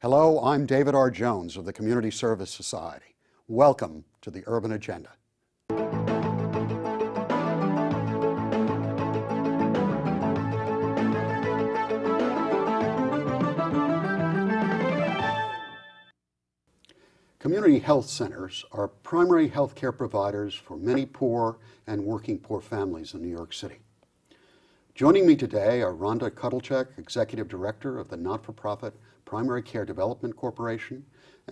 Hello, I'm David R. Jones of the Community Service Society. Welcome to the Urban Agenda. Community health centers are primary health care providers for many poor and working poor families in New York City. Joining me today are Ronda, Executive Director of the not-for-profit Primary Care Development Corporation,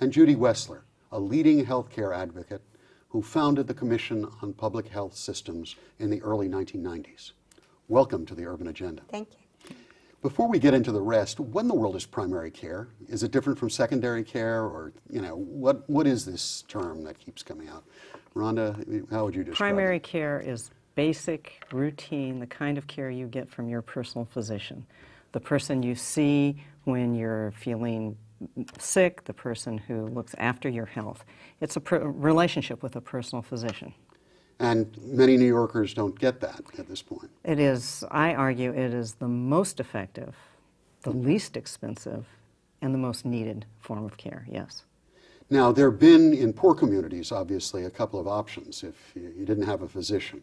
and Judy Wessler, a leading healthcare advocate who founded the Commission on Public Health Systems in the early 1990s. Welcome to the Urban Agenda. Thank you. Before we get into the rest, what in the world is primary care? Is it different from secondary care, or, what is this term that keeps coming out? Rhonda, how would you describe it? Primary care is basic, routine, the kind of care you get from your personal physician. The person you see when you're feeling sick, the person who looks after your health. It's a relationship with a personal physician. And many New Yorkers don't get that at this point. It is, I argue, it is the most effective, the least expensive, and the most needed form of care, yes. Now, there have been, in poor communities, obviously, a couple of options if you didn't have a physician.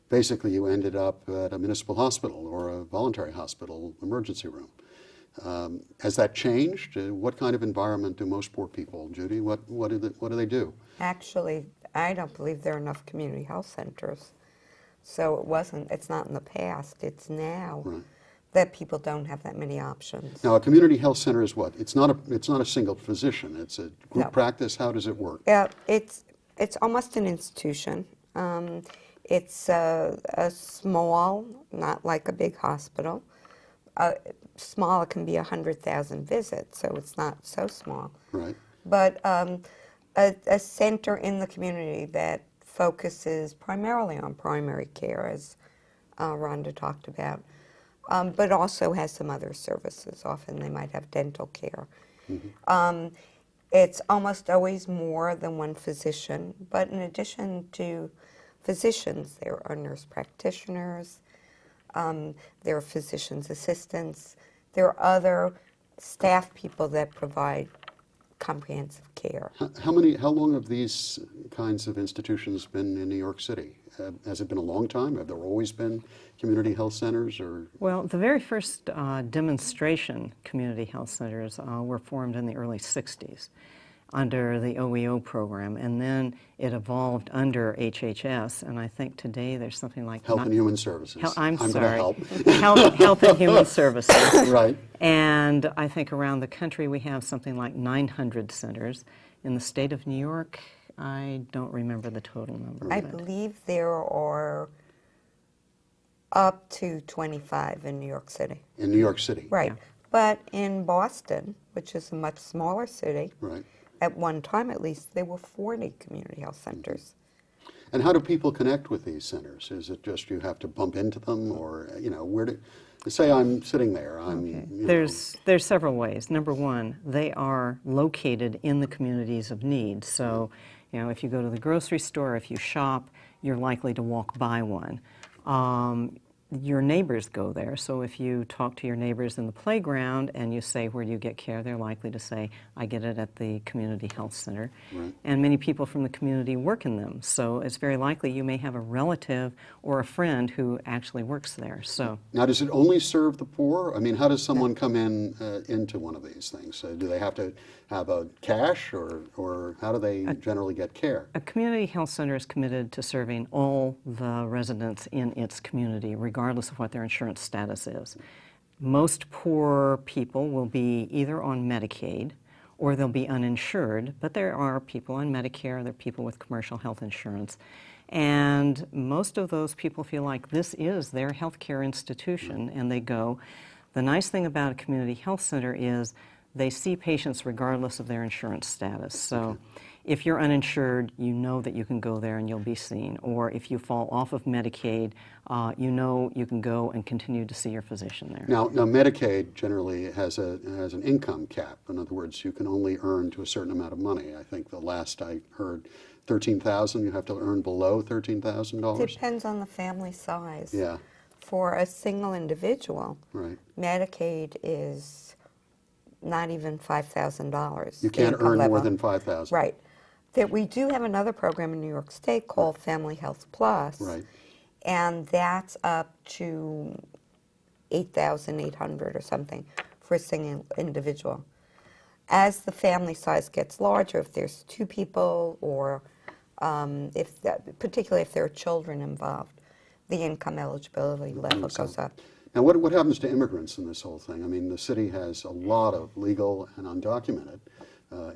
Basically, you ended up at a municipal hospital or a voluntary hospital emergency room. Has that changed? What kind of environment do most poor people, Judy? What do they do? Actually, I don't believe there are enough community health centers. So it's not in the past, it's now that people don't have that many options. Now, a community health center is what? It's not a single physician, it's a group practice. How does it work? Yeah, it's almost an institution. It's a small, not like a big hospital. Small, it can be 100,000 visits, so it's not so small. Right. But a center in the community that focuses primarily on primary care, as Rhonda talked about, but also has some other services. Often they might have dental care. Mm-hmm. It's almost always more than one physician, but in addition to physicians, there are nurse practitioners, there are physician's assistants, there are other staff people that provide comprehensive care. How long have these kinds of institutions been in New York City? Has it been a long time? Have there always been community health centers? Well, the very first demonstration community health centers were formed in the early 60s under the OEO program, and then it evolved under HHS, and I think today there's something like... Health and Human Services. I'm sorry. Help. Health and Human Services. Right. And I think around the country we have something like 900 centers. In the state of New York, I don't remember the total number. I believe there are up to 25 in New York City. In New York City. Right. Yeah. But in Boston, which is a much smaller city, right, at one time at least, there were 40 community health centers. And how do people connect with these centers? Is it just you have to bump into them, or, where do... Say I'm sitting there, There's several ways. Number one, they are located in the communities of need. So, if you go to the grocery store, if you shop, you're likely to walk by one. Your neighbors go there, so if you talk to your neighbors in the playground and you say, where do you get care, they're likely to say, I get it at the community health center. Right. And many people from the community work in them, so it's very likely you may have a relative or a friend who actually works there. So now, does it only serve the poor? I mean, how does someone come into one of these things? Do they have to have a cash, or how do they generally get care? A community health center is committed to serving all the residents in its community, regardless of what their insurance status is. Most poor people will be either on Medicaid or they'll be uninsured, but there are people on Medicare, there are people with commercial health insurance, and most of those people feel like this is their healthcare institution, and they go. The nice thing about a community health center is they see patients regardless of their insurance status. So if you're uninsured, you know that you can go there and you'll be seen. Or if you fall off of Medicaid, you know you can go and continue to see your physician there. Now Medicaid generally has an income cap. In other words, you can only earn to a certain amount of money. I think the last I heard, $13,000. You have to earn below $13,000. Depends on the family size. Yeah. For a single individual, right, Medicaid is not even $5,000. You can't income earn more level. than 5,000. Right. That we do have another program in New York State called Family Health Plus, Right. and that's up to 8,800 or something for a single individual. As the family size gets larger, if there's 2 people, or particularly if there are children involved, the income eligibility level goes up. Now, what happens to immigrants in this whole thing? I mean, the city has a lot of legal and undocumented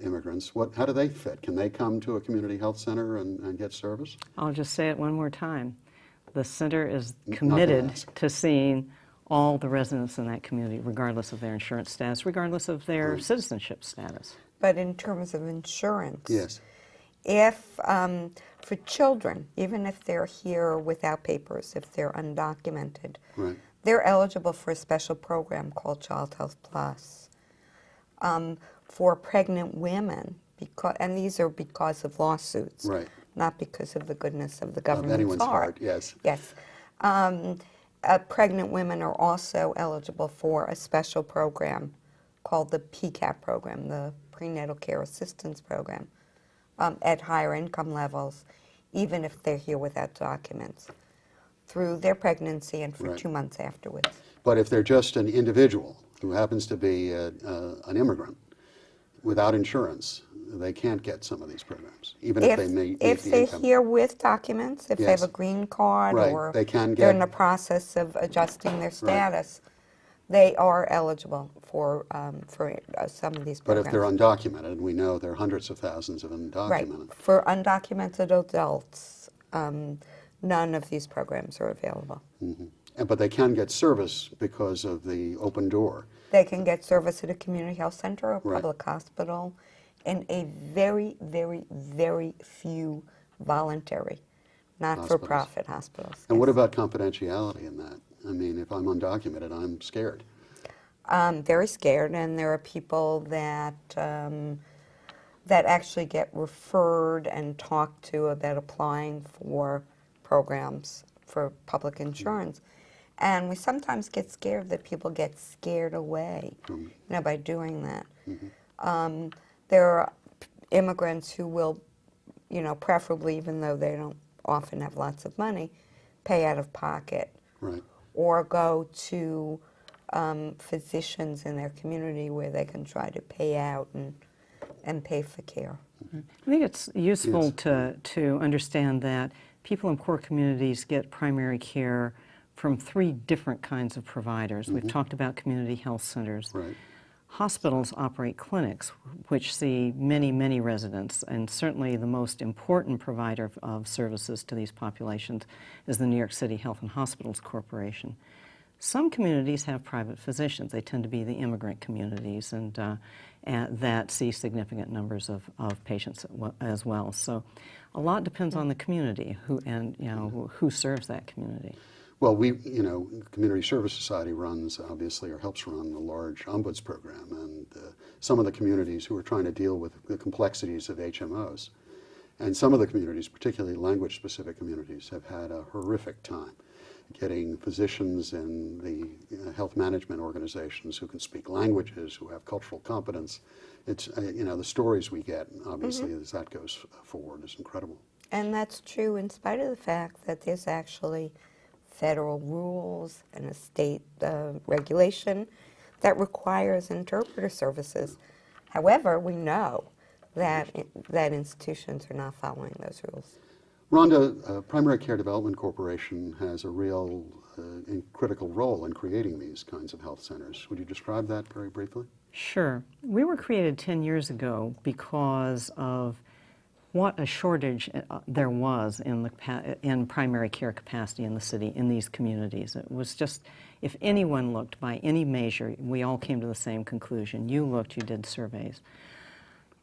immigrants. How do they fit? Can they come to a community health center and get service? I'll just say it one more time. The center is Not gonna committed ask. to seeing all the residents in that community, regardless of their insurance status, regardless of their citizenship status. But in terms of insurance, Yes. if for children, even if they're here without papers, if they're undocumented, Right. they're eligible for a special program called Child Health Plus. For pregnant women, and these are because of lawsuits, Right. not because of the goodness of the Of government's anyone's heart, heart. yes. Yes. Pregnant women are also eligible for a special program called the PCAP program, the Prenatal Care Assistance Program, at higher income levels, even if they're here without documents, through their pregnancy and for Right. 2 months afterwards. But if they're just an individual who happens to be an immigrant without insurance, they can't get some of these programs, even if they meet If the they're income. here with documents, if they have Yes. a green card, Right, or they can they're in get- the process of adjusting their status, they are eligible for some of these But programs. if they're undocumented, and we know there are hundreds of thousands of undocumented. Right. For undocumented adults, none of these programs are available. But they can get service because of the open door. They can get service at a community health center or Right. public hospital, and a very, very, very few voluntary, not-for-profit hospitals. And what Yes. about confidentiality in that? I mean, if I'm undocumented, I'm scared. Very scared, and there are people that actually get referred and talked to about applying for programs for public insurance. And we sometimes get scared that people get scared away, by doing that. There are immigrants who will, preferably, even though they don't often have lots of money, pay out of pocket. Right. Or go to physicians in their community where they can try to pay out and pay for care. I think it's useful Yes. to understand that people in poor communities get primary care from 3 different kinds of providers. We've talked about community health centers. Right. Hospitals operate clinics, which see many, many residents, and certainly the most important provider of services to these populations is the New York City Health and Hospitals Corporation. Some communities have private physicians. They tend to be the immigrant communities, and that see significant numbers of patients as well. So a lot depends on the community who serves that community. Well, Community Service Society runs, obviously, or helps run a large ombuds program, and some of the communities who are trying to deal with the complexities of HMOs, and some of the communities, particularly language-specific communities, have had a horrific time getting physicians in the health management organizations who can speak languages, who have cultural competence. It's, the stories we get, obviously, as that goes forward is incredible. And that's true in spite of the fact that there's actually federal rules and a state regulation that requires interpreter services. However, we know that institutions are not following those rules. Rhonda, Primary Care Development Corporation has a real critical role in creating these kinds of health centers. Would you describe that very briefly? Sure. We were created 10 years ago because of what a shortage there was in primary care capacity in the city, in these communities. It was just, if anyone looked by any measure, we all came to the same conclusion. You looked, you did surveys.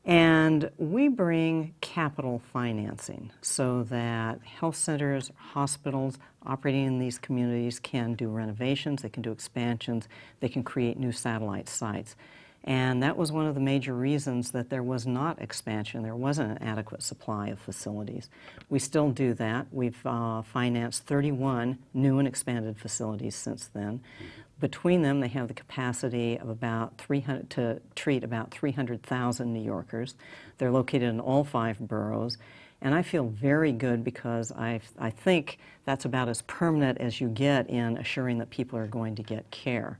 And we bring capital financing so that health centers, hospitals operating in these communities can do renovations, they can do expansions, they can create new satellite sites. And that was one of the major reasons that there was not expansion. There wasn't an adequate supply of facilities. We still do that. We've financed 31 new and expanded facilities since then. Between them, they have the capacity of about 300 to treat about 300,000 New Yorkers. They're located in all 5 boroughs. And I feel very good because I think that's about as permanent as you get in assuring that people are going to get care.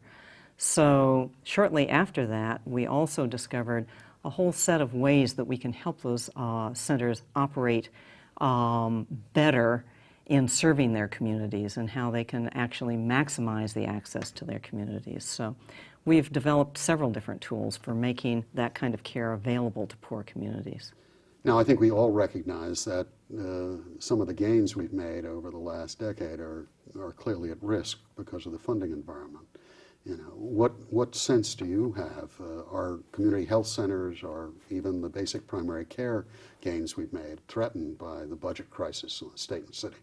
So shortly after that, we also discovered a whole set of ways that we can help those centers operate better in serving their communities and how they can actually maximize the access to their communities. So we've developed several different tools for making that kind of care available to poor communities. Now, I think we all recognize that some of the gains we've made over the last decade are clearly at risk because of the funding environment. You know, what sense do you have? Are community health centers or even the basic primary care gains we've made threatened by the budget crisis in the state and city?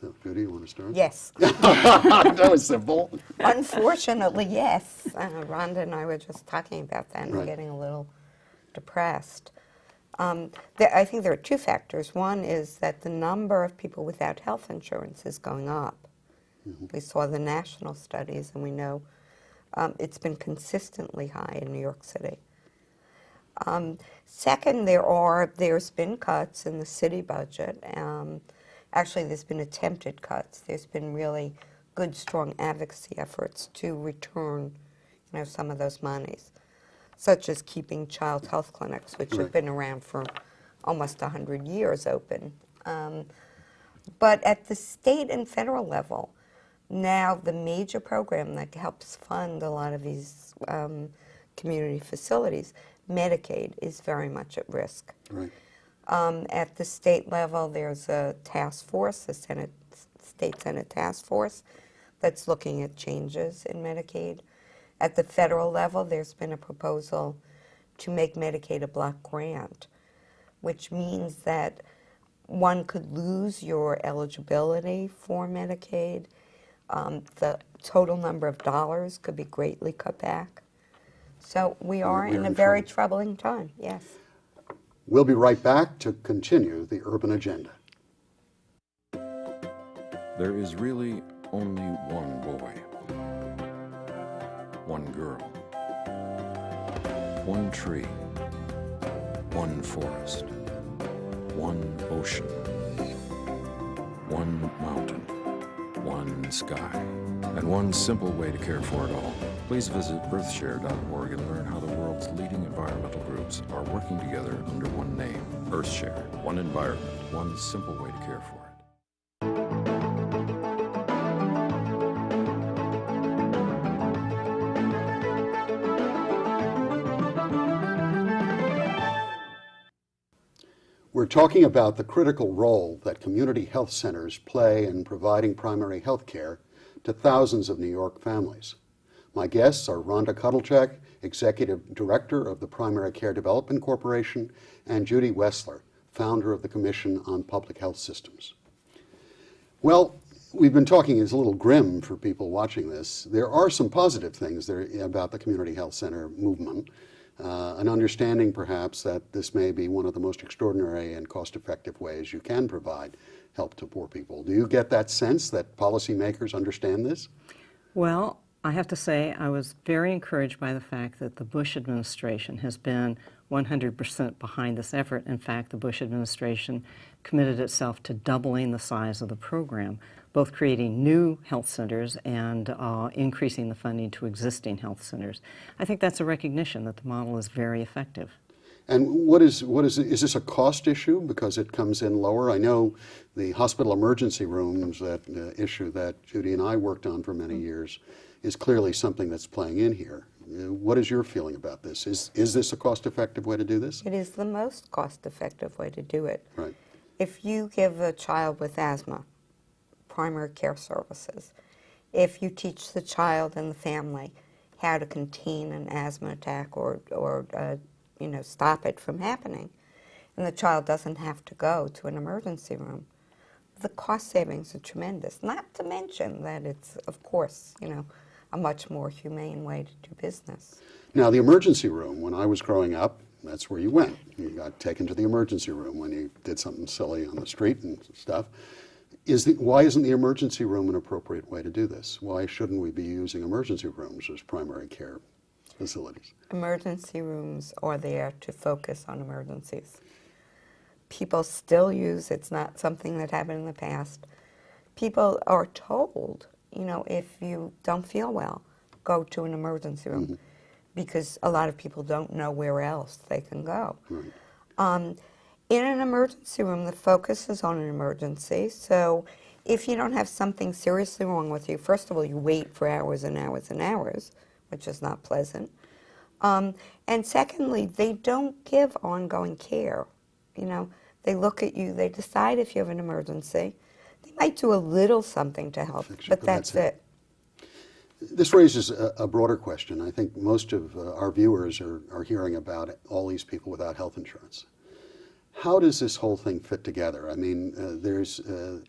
So, Judy, you want to start? Yes. That was simple. Unfortunately, yes. Rhonda and I were just talking about that and Right. getting a little depressed. I think there are 2 factors. One is that the number of people without health insurance is going up. We saw the national studies, and we know it's been consistently high in New York City. Second, there's been cuts in the city budget. Actually, there's been attempted cuts. There's been really good, strong advocacy efforts to return, some of those monies, such as keeping child health clinics, which have been around for almost 100 years open. But at the state and federal level, now the major program that helps fund a lot of these community facilities, Medicaid, is very much at risk. Right. At the state level, there's a task force, the State Senate task force, that's looking at changes in Medicaid. At the federal level, there's been a proposal to make Medicaid a block grant, which means that one could lose your eligibility for Medicaid. The total number of dollars could be greatly cut back. So we are in a very troubling time, yes. We'll be right back to continue the urban agenda. There is really only one boy, one girl, one tree, one forest, one ocean, one mountain, one sky, and one simple way to care for it all. Please visit earthshare.org and learn how the world's leading environmental groups are working together under one name, EarthShare. One environment, one simple way to care for it. We're talking about the critical role that community health centers play in providing primary health care to thousands of New York families. My guests are Ronda Kotelchuck, Executive Director of the Primary Care Development Corporation, and Judy Wessler, founder of the Commission on Public Health Systems. Well, we've been talking, it's a little grim for people watching this. There are some positive things there about the community health center movement. An understanding, perhaps, that this may be one of the most extraordinary and cost-effective ways you can provide help to poor people. Do you get that sense that policymakers understand this? Well, I have to say I was very encouraged by the fact that the Bush administration has been 100% behind this effort. In fact, the Bush administration committed itself to doubling the size of the program, both creating new health centers and increasing the funding to existing health centers. I think that's a recognition that the model is very effective. And is this a cost issue because it comes in lower? I know the hospital emergency rooms, that issue that Judy and I worked on for many years, is clearly something that's playing in here. What is your feeling about this? Is this a cost-effective way to do this? It is the most cost-effective way to do it. Right. If you give a child with asthma primary care services, if you teach the child and the family how to contain an asthma attack or stop it from happening, and the child doesn't have to go to an emergency room, the cost savings are tremendous. Not to mention that it's, of course, a much more humane way to do business. Now, the emergency room, when I was growing up, that's where you went. You got taken to the emergency room when you did something silly on the street and stuff. Why isn't the emergency room an appropriate way to do this? Why shouldn't we be using emergency rooms as primary care facilities? Emergency rooms are there to focus on emergencies. People still use, it's not something that happened in the past. People are told, if you don't feel well, go to an emergency room, because a lot of people don't know where else they can go. Right. In an emergency room, the focus is on an emergency. So if you don't have something seriously wrong with you, first of all, you wait for hours and hours and hours, which is not pleasant. And secondly, they don't give ongoing care. They look at you, they decide if you have an emergency. They might do a little something to help, but that's it. This raises a broader question. I think most of our viewers are hearing about all these people without health insurance. How does this whole thing fit together? I mean,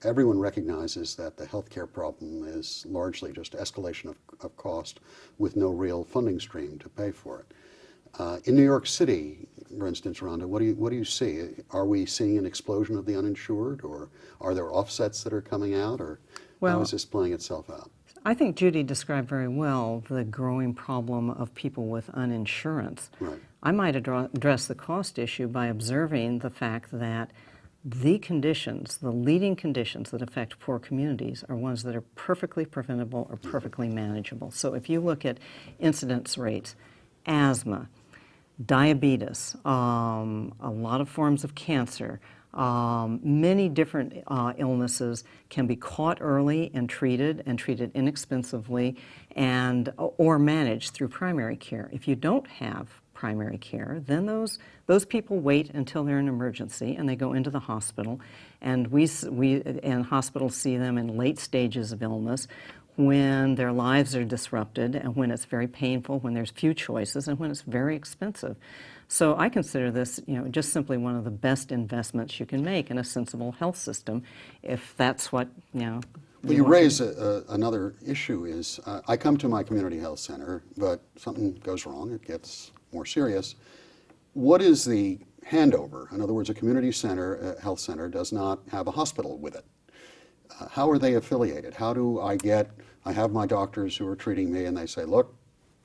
everyone recognizes that the healthcare problem is largely just escalation of cost with no real funding stream to pay for it. In New York City, for instance, Rhonda, what do you see? Are we seeing an explosion of the uninsured, or are there offsets that are coming out, or how is this playing itself out? I think Judy described very well the growing problem of people with uninsurance. Right. I might address the cost issue by observing the fact that the conditions, the leading conditions that affect poor communities are ones that are perfectly preventable or perfectly manageable. So if you look at incidence rates, asthma, diabetes, a lot of forms of cancer, many different illnesses can be caught early and treated inexpensively or managed through primary care. If you don't have primary care, then those people wait until they're in emergency and they go into the hospital, and and hospitals see them in late stages of illness, when their lives are disrupted and when it's very painful, when there's few choices, and when it's very expensive. So I consider this, just simply one of the best investments you can make in a sensible health system, if that's what, Well, you raise another issue is, I come to my community health center, but something goes wrong, it gets more serious. What is the handover? In other words, a community center, health center does not have a hospital with it. How are they affiliated? How do I have my doctors who are treating me and they say, look,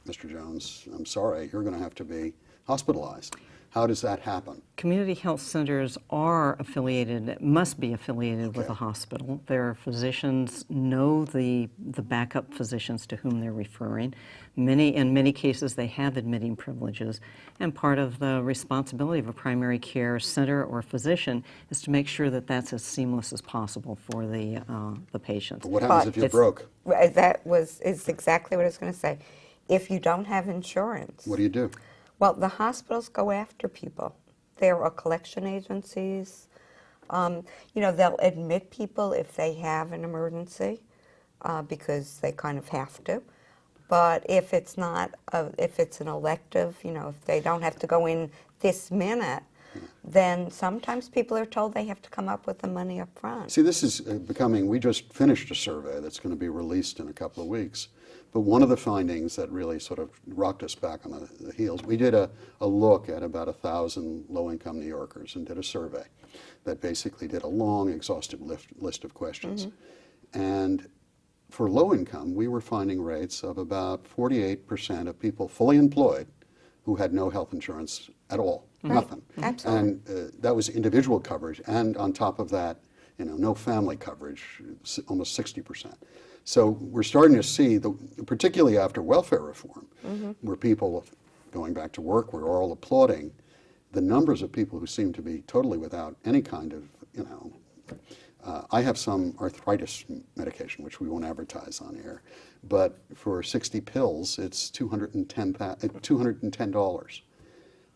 Mr. Jones, I'm sorry, you're going to have to be hospitalized. How does that happen? Community health centers are affiliated, must be affiliated with a hospital. Their physicians know the backup physicians to whom they're referring. In many cases, they have admitting privileges. And part of the responsibility of a primary care center or physician is to make sure that that's as seamless as possible for the patients. But what happens if you're broke? Is exactly what I was going to say. If you don't have insurance. What do you do? Well, the hospitals go after people. There are collection agencies. They'll admit people if they have an emergency because they kind of have to. But if it's not, if it's an elective, if they don't have to go in this minute, then sometimes people are told they have to come up with the money up front. See, this is becoming, we just finished a survey that's going to be released in a couple of weeks. But one of the findings that really sort of rocked us back on the heels, we did a look at about 1,000 low-income New Yorkers and did a survey that basically did a long, exhaustive list of questions. And for low income, we were finding rates of about 48% of people fully employed who had no health insurance at all, nothing. Absolutely. And that was individual coverage, and on top of that, no family coverage, almost 60%. So we're starting to see, particularly after welfare reform, where people going back to work, we're all applauding the numbers of people who seem to be totally without any kind of, I have some arthritis medication, which we won't advertise on air, but for 60 pills, it's $210.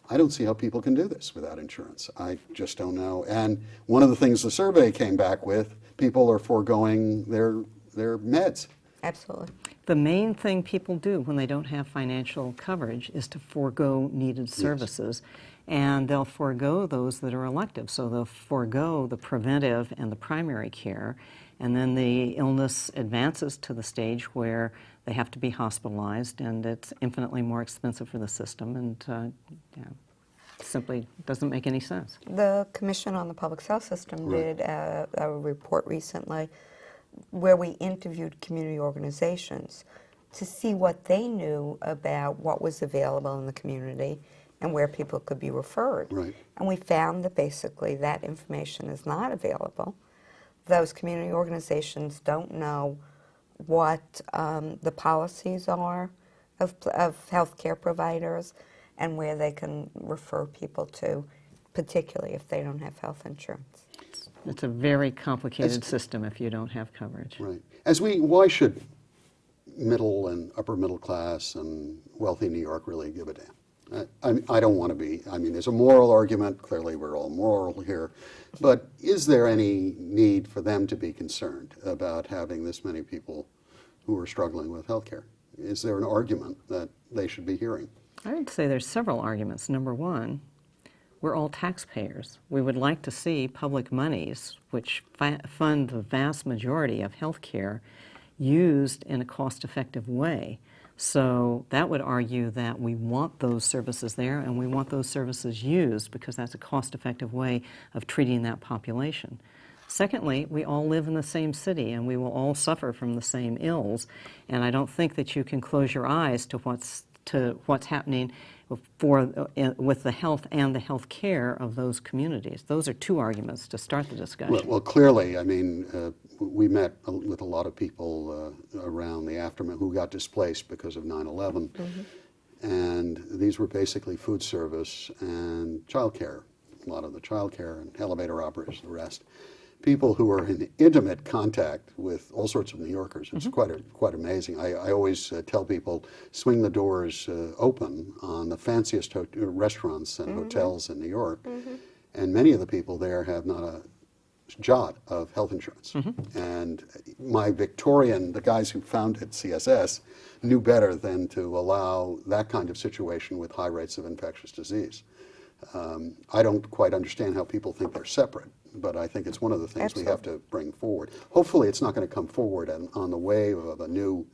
I don't see how people can do this without insurance. I just don't know. And one of the things the survey came back with, people are foregoing their meds. Absolutely. The main thing people do when they don't have financial coverage is to forego needed services, and they'll forego those that are elective. So they'll forego the preventive and the primary care, and then the illness advances to the stage where they have to be hospitalized, and it's infinitely more expensive for the system, and simply doesn't make any sense. The Commission on the Public Health System did a report recently where we interviewed community organizations to see what they knew about what was available in the community and where people could be referred. Right. And we found that basically that information is not available. Those community organizations don't know what the policies are of healthcare providers and where they can refer people to, particularly if they don't have health insurance. It's a very complicated system if you don't have coverage. Right. Why should middle and upper middle class and wealthy New York really give a damn? I don't want to be, there's a moral argument, clearly we're all moral here, but is there any need for them to be concerned about having this many people who are struggling with health care? Is there an argument that they should be hearing? I would say there's several arguments. Number one, we're all taxpayers. We would like to see public monies, which fund the vast majority of health care, used in a cost-effective way. So that would argue that we want those services there and we want those services used because that's a cost-effective way of treating that population. Secondly, we all live in the same city and we will all suffer from the same ills, and I don't think that you can close your eyes to what's happening with the health and the health care of those communities. Those are two arguments to start the discussion. Well, clearly, we met with a lot of people around the aftermath who got displaced because of 9/11, and these were basically food service and childcare, a lot of the childcare and elevator operators, the rest. People who are in intimate contact with all sorts of New Yorkers. It's quite amazing. I always tell people, swing the doors open on the fanciest restaurants and hotels in New York, and many of the people there have not a jot of health insurance. And the guys who founded CSS knew better than to allow that kind of situation with high rates of infectious disease. I don't quite understand how people think they're separate, but I think it's one of the things we have to bring forward. Hopefully it's not going to come forward on the wave of a new,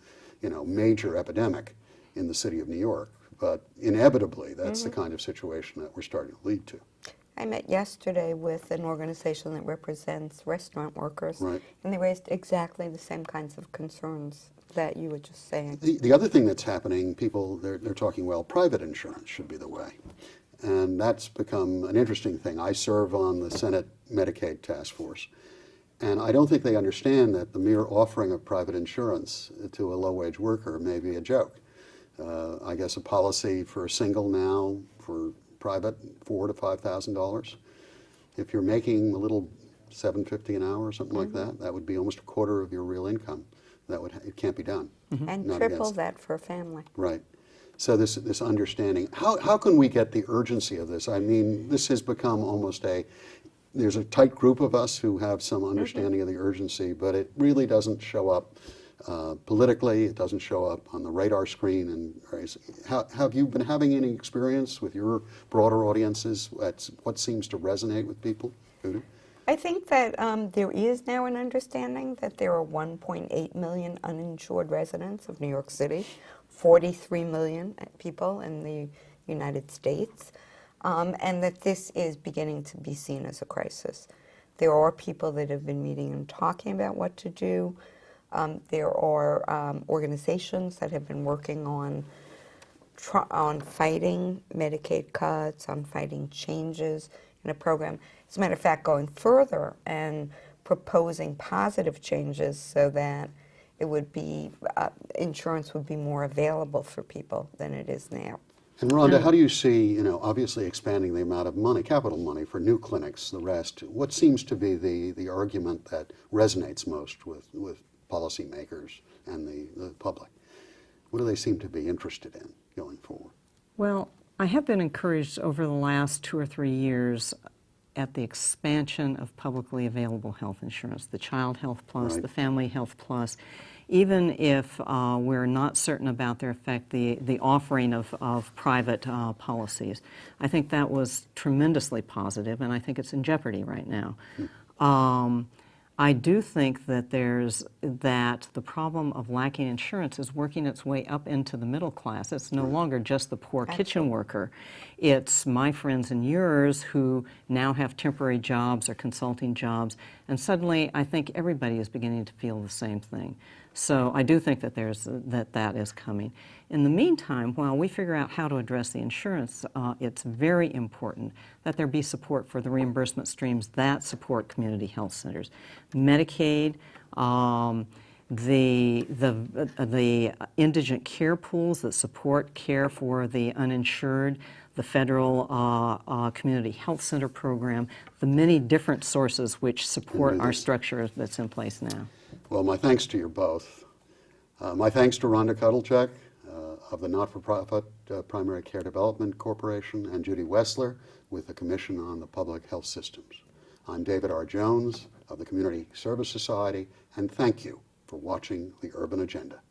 major epidemic in the city of New York, but inevitably that's the kind of situation that we're starting to lead to. I met yesterday with an organization that represents restaurant workers, and they raised exactly the same kinds of concerns that you were just saying. The other thing that's happening, they're talking, well, private insurance should be the way. And that's become an interesting thing. I serve on the Senate Medicaid Task Force, and I don't think they understand that the mere offering of private insurance to a low-wage worker may be a joke. I guess a policy for a single now for private, $4,000 to $5,000. If you're making a little $7.50 an hour or something like that, that would be almost a quarter of your real income. It can't be done. And triple that for a family. Right. So this understanding, how can we get the urgency of this? This has become almost there's a tight group of us who have some understanding of the urgency, but it really doesn't show up politically, it doesn't show up on the radar screen. And have you been having any experience with your broader audiences? What seems to resonate with people? Judy? I think that there is now an understanding that there are 1.8 million uninsured residents of New York City, 43 million people in the United States, and that this is beginning to be seen as a crisis. There are people that have been meeting and talking about what to do. There are organizations that have been working on fighting Medicaid cuts, on fighting changes in a program. As a matter of fact, going further and proposing positive changes so that it would be insurance would be more available for people than it is now. And Rhonda, how do you see, obviously expanding the amount of money, capital money for new clinics, the rest? What seems to be the argument that resonates most with policymakers and the public? What do they seem to be interested in going forward? Well, I have been encouraged over the last 2 or 3 years at the expansion of publicly available health insurance, the Child Health Plus, the Family Health Plus. Even if we're not certain about their effect, the offering of private policies. I think that was tremendously positive, and I think it's in jeopardy right now. I do think that the problem of lacking insurance is working its way up into the middle class. It's no longer just the poor kitchen worker. It's my friends and yours who now have temporary jobs or consulting jobs, and suddenly I think everybody is beginning to feel the same thing. So I do think that that is coming. In the meantime, while we figure out how to address the insurance, it's very important that there be support for the reimbursement streams that support community health centers. Medicaid, the indigent care pools that support care for the uninsured, the federal community health center program, the many different sources which support our structure that's in place now. Well, my thanks to you both. My thanks to Ronda Kotelchuck of the not-for-profit Primary Care Development Corporation and Judy Wessler with the Commission on the Public Health Systems. I'm David R. Jones of the Community Service Society, and thank you for watching The Urban Agenda.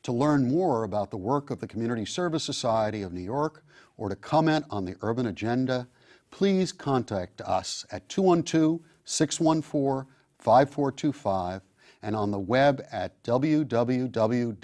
To learn more about the work of the Community Service Society of New York or to comment on the Urban Agenda, please contact us at 212-614-5425 and on the web at www.cssny.org.